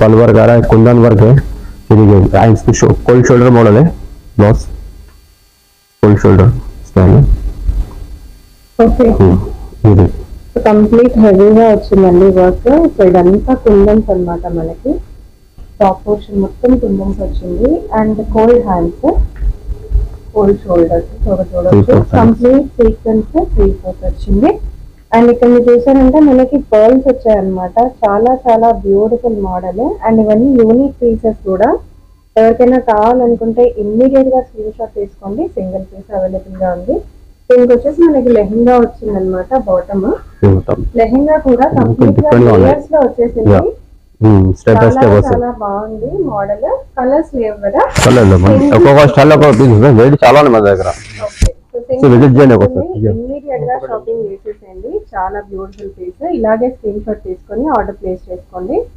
पल वर्क आ रहा है, कुंदन वर्क है। इसकी कोल्ड शोल्डर मॉडल है boss, cold shoulder style. Okay complete హెవీగా వచ్చిందండి వర్క్. సో ఇదంతా కుందన్స్ అన్నమాట. మనకి టాప్ పోర్షన్ మొత్తం కుందన్స్ వచ్చింది and cold hands, cold shoulders చూడొచ్చు. కంప్లీట్ సీక్వెన్స్ 3/4 వచ్చింది. అండ్ ఇక్కడ మీరు చూసారంటే మనకి పర్ల్స్ వచ్చాయన్నమాట. చాలా చాలా బ్యూటిఫుల్ మోడల్ అండ్ ఇవన్నీ యూనిక్ పీసెస్ కూడా. ఎవరికైనా కావాలనుకుంటే ఇమ్మీడియట్ గా స్క్రీన్ షాట్ తీసుకోండి. సింగిల్ పీస్ అవైలబుల్ గా ఉంది. దీనికి వచ్చేసి మనకి లెహెంగా వచ్చింది అనమాట. బాటమ్ లెహెంగా కూడా కంప్లీట్ గా లేయర్స్ లో వచ్చేసింది. చాలా బాగుంది మోడల్. కలర్స్ లేవు కదా, ఇమ్మీడియట్ గా షాపింగ్ చేసేసేయండి. చాలా బ్యూటిఫుల్ పీస్. ఇలాగే స్క్రీన్ షాట్ తీసుకొని ఆర్డర్ ప్లేస్ చేసుకోండి.